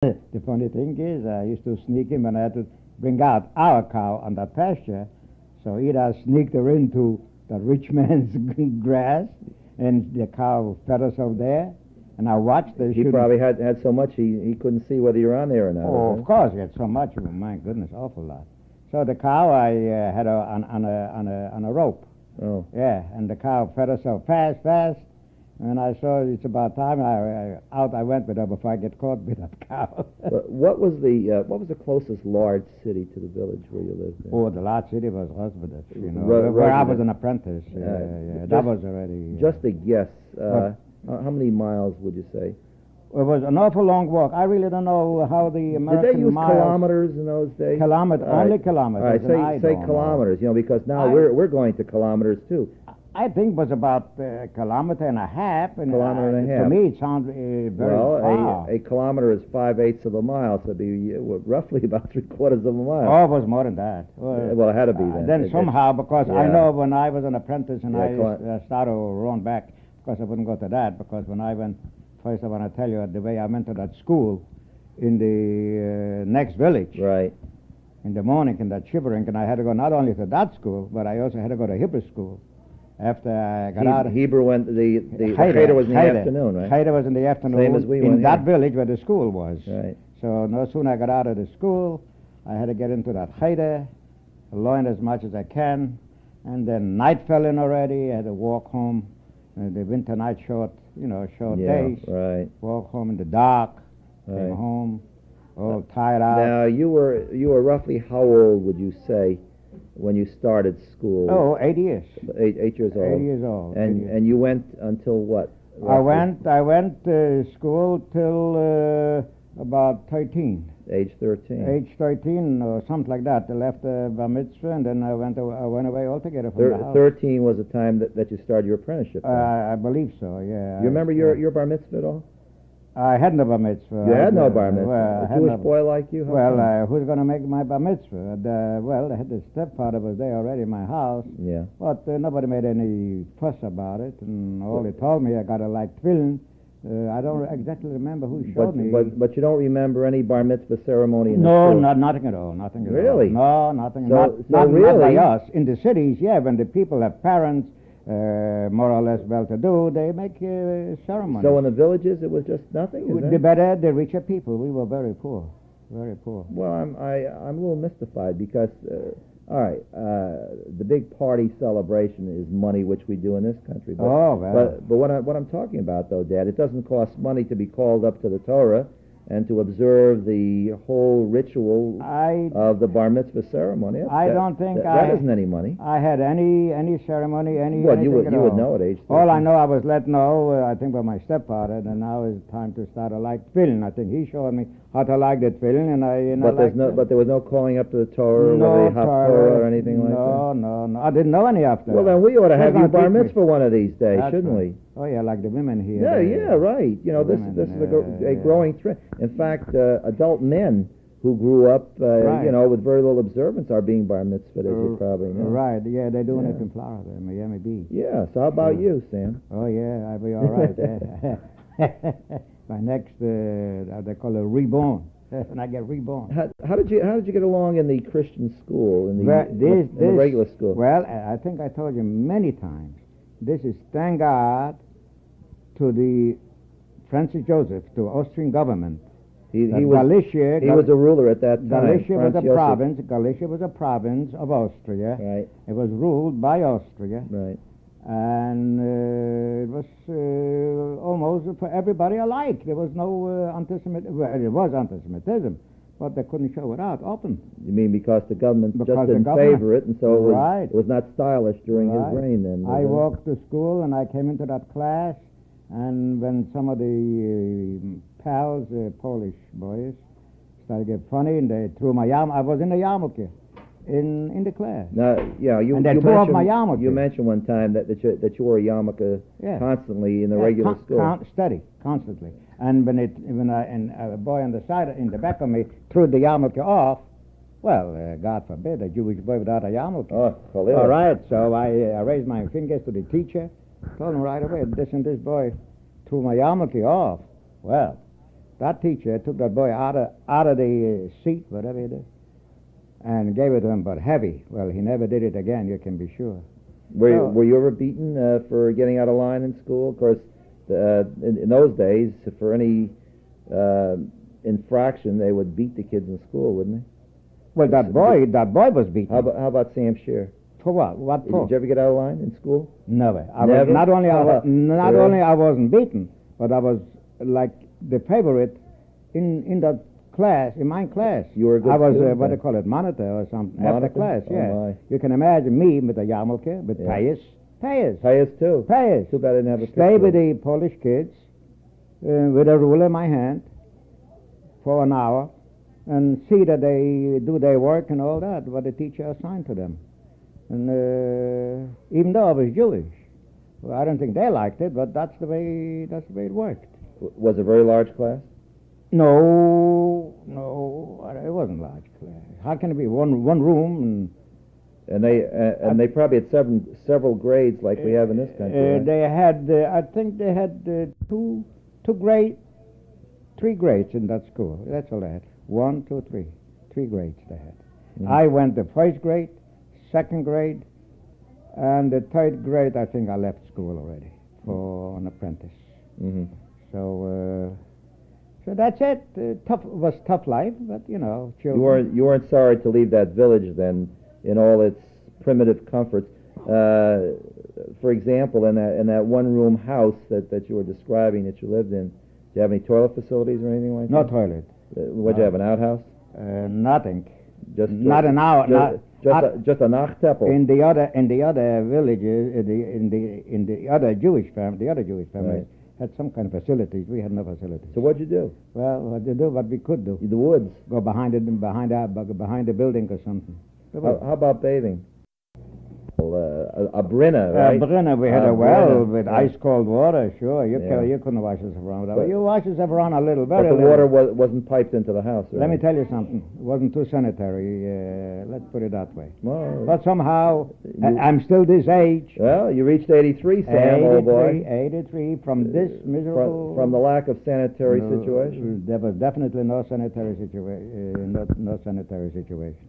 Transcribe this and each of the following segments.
The funny thing is, I used to sneak in when I had to bring out our cow on the pasture. So either I sneaked her into the rich man's grass, and the cow fed herself there, and I watched her. He probably had so much he couldn't see whether you're on there or not. Oh, of course, he had so much. Oh, my goodness, awful lot. So the cow, I had her on a rope. Oh. Yeah, and the cow fed herself fast. And I saw it's about time. I went with her before I get caught with that cow. But what was the closest large city to the village where you lived in? Oh, the large city was Zbydniow, you know, Ro- where I Roswitha. was an apprentice. Yeah, that was already. Just a guess. How many miles would you say? It was an awful long walk. I really don't know how the American Did they use miles. kilometers in those days? Kilometer, All right. only kilometers. All right, and I say don't kilometers. know. You know, because now I- we're going to kilometers too. I think it was about a kilometer and a half. And Kilometer and a half. To me, it sounded very far. Well, a kilometer is 5/8 of a mile, so it'd be roughly about 3/4 of a mile. Oh, it was more than that. Well, it had to be then. Then somehow, because I yeah. know when I was an apprentice and Yeah, I started rowing back, because I wouldn't go to that, because when I went, first I want to tell you the way I went to that school in the next village Right. in the morning in that shivering, and I had to go not only to that school, but I also had to go to Hebrew school. After I got out of Hebrew went the Cheder was in the afternoon, right? Cheder was in the afternoon. Same as we in went, that yeah. village where the school was. Right. So no sooner I got out of the school, I had to get into that Cheder, learn as much as I can, and then night fell in already. I had to walk home. The winter night short days. Right. Walk home in the dark. Right. Came home, all tired out. Now you were roughly how old would you say when you started school? Oh, 8 years. 8 years old. 8 years old. And you went until what? I roughly? went to school till about 13. Age 13. Age 13 or something like that. I left bar mitzvah, and then I went away altogether from the house. 13 was the time that you started your apprenticeship. I believe so, yeah. You remember your bar mitzvah at all? I had no bar mitzvah. You had no bar mitzvah. Well, I A had Jewish no- boy like you? How Well, come? who's going to make my bar mitzvah? I had the stepfather was there already in my house, Yeah. but nobody made any fuss about it, and all he told me I got to like tefillin. I don't exactly remember who showed me. But you don't remember any bar mitzvah ceremony in the No, school? nothing at all. Nothing at Really? all. No, nothing. So- not, so not, not really- by us. In the cities, yeah, when the people have parents, more or less well-to-do, they make ceremonies. So in the villages, it was just nothing? Is The that? better, the richer people. We were very poor. Very poor. Well, I'm a little mystified because, all right, the big party celebration is money, which we do in this country. But, Oh, well. But what I'm talking about, though, Dad, it doesn't cost money to be called up to the Torah and to observe the whole ritual of the bar mitzvah ceremony. I don't think that isn't any money. I had any ceremony, Well, you anything at would all. know at age 13. All I know, I was let know, I think, by my stepfather, and now it's time to start a like tefillin. I think he showed me how to like the tefillin, and But there was no calling up to the Torah, whether you have Torah or anything like that. No. I didn't know any of that. Well, then we ought to Who's have you gonna bar teach me? mitzvah one of these days, That's shouldn't right. we? Oh yeah, like the women here. Yeah, right. You know, this is a growing trend. In fact, adult men who grew up, Right. with very little observance are being bar mitzvahed, as you probably know. Right, yeah, they're doing it Yeah. in Florida, Miami Beach. Yeah. So how about you, Sam? Oh yeah, I'll be all right. My next, they call it reborn. When I get reborn. How did you get along in the Christian school, in the Well, in the regular school? Well, I think I told you many times. This is thank God to the Francis Joseph, to Austrian government. he that was Galicia, he was a ruler at that time. Galicia was Franz a Joseph. province. Galicia was a province of Austria. Right. It was ruled by Austria, Right. and it was almost for everybody alike. There was no anti-Semitism. Well, it was anti-Semitism, but they couldn't show it out open. You mean because the government Because just the didn't government- favor it, and so it was, Right. it was not stylish during Right. his reign then? I was it? walked to school, and I came into that class, and when some of the pals, Polish boys, started to get funny, and they threw my yarmulke. I was in the yarmulke in the class. Now, yeah, you And they you tore off mentioned, my yarmulke. you mentioned one time that you wore a yarmulke Yeah. constantly in the Yeah, regular school. Steady, constantly. And when a boy on the side, in the back of me, threw the yarmulke off, well, God forbid, a Jewish boy without a yarmulke. Oh, Khalil. All right, so I raised my fingers to the teacher, told him right away, this boy threw my yarmulke off. Well, that teacher took that boy out of the seat, whatever it is, and gave it to him, but heavy. Well, he never did it again, you can be sure. Were you ever beaten for getting out of line in school? Of course, in those days, for any infraction, they would beat the kids in school, wouldn't they? Well, that boy was beaten. How about Sam Scher? For what? What for? Did you ever get out of line in school? Never. Never? Not only I wasn't beaten, but I was like the favorite in that class, in my class. You were a good I was, student, what then? they call it, monitor or something. Monitor? After class, Oh, yeah. my. You can imagine me with a yarmulke, with Yeah. payas. Payas, too. Payas. Too bad I didn't have a Stay picture. with the Polish kids with a ruler in my hand for an hour and see that they do their work and all that, what the teacher assigned to them. And even though I was Jewish, well, I don't think they liked it, but that's the way it worked. Was it a very large class? No, it wasn't large class. How can it be one room? And they probably had several grades like we have in this country. Right? They had, I think they had three grades in that school. That's all they had. 1, 2, 3. 3 grades they had. Mm-hmm. I went the first grade, second grade, and the third grade. I think I left school already for an apprentice. Mm-hmm. So that's it. Was tough life, but children. You weren't sorry to leave that village then, in all its primitive comforts. For example, in that one-room house that you were describing that you lived in, do you have any toilet facilities or anything like No that? toilet. What'd you have, an outhouse? Nothing. Just Not an hour. Just a nachteppel. In the other villages, in the other Jewish families Right. had some kind of facilities. We had no facilities. So what'd you do? Well, what we could do. The woods. Go behind the building or something. How about bathing? A brinna, right? Brenner, we had a well with ice-cold water, sure. You couldn't wash yourself around with that. You wash yourself around a little, But very the little. water wasn't piped into the house, right? Let me tell you something. It wasn't too sanitary, let's put it that way. Well, But somehow, I'm still this age. well, you reached 83, Sam, old boy. 83, from this miserable... From the lack of sanitary situation? There was definitely no sanitary situation. No sanitary situation.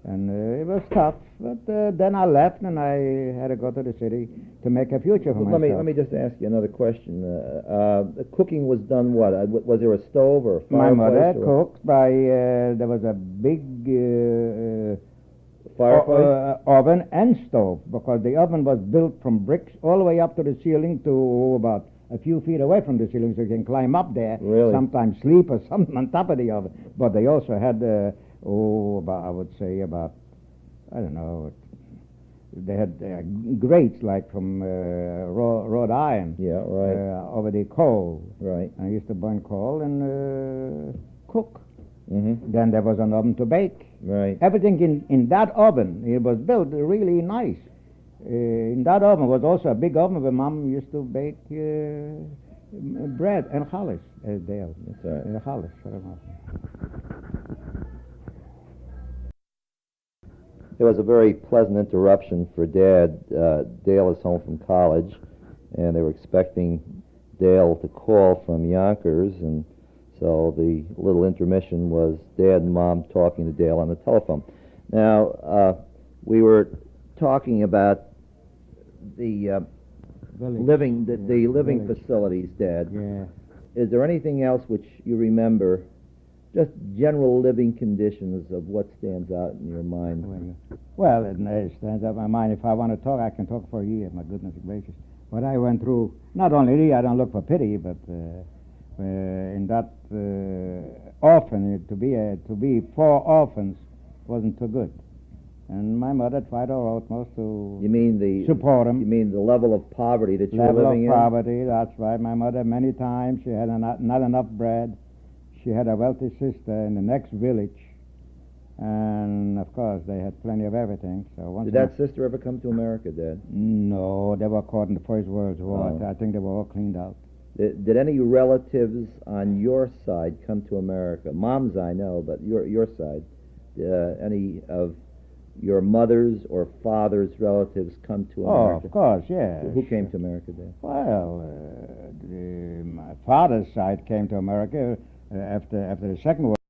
And it was tough, but then I left and I had to go to the city to make a future for myself. Let me just ask you another question. The cooking was done what? Was there a stove or a fireplace? My mother cooked by, there was a big fireplace? Oven and stove, because the oven was built from bricks all the way up to the ceiling to about a few feet away from the ceiling, so you can climb up there, Really? sometimes sleep or something on top of the oven. But they also had... I would say about, I don't know, they had grates like from wrought iron. Yeah, right. Over the coal. Right. I used to burn coal and cook. Mm-hmm. Then there was an oven to bake. Right. Everything in that oven, it was built really nice. In that oven was also a big oven where Mom used to bake bread and challis. Dale. That's right. Challis. I don't know. It was a very pleasant interruption for Dad. Dale is home from college, and they were expecting Dale to call from Yonkers, and so the little intermission was Dad and Mom talking to Dale on the telephone. Now, we were talking about the living facilities, Dad. Yeah. Is there anything else which you remember? Just general living conditions of what stands out in your mind. Well, it stands out in my mind. If I want to talk, I can talk for a year. My goodness gracious. What I went through, not only I don't look for pity, but in that orphan, to be 4 orphans wasn't too good. And my mother tried her utmost to support them. You mean the level of poverty that you were level living of poverty, that's right. My mother, many times, she had not enough bread. She had a wealthy sister in the next village, and of course they had plenty of everything. So Did that sister ever come to America, Dad? No, they were caught in the First World War. Oh. I think they were all cleaned out. Did any relatives on your side come to America? Mom's, I know, but your side, any of your mother's or father's relatives come to America? Oh, of course, yeah. Who came to America, Dad? Well, my father's side came to America after the Second World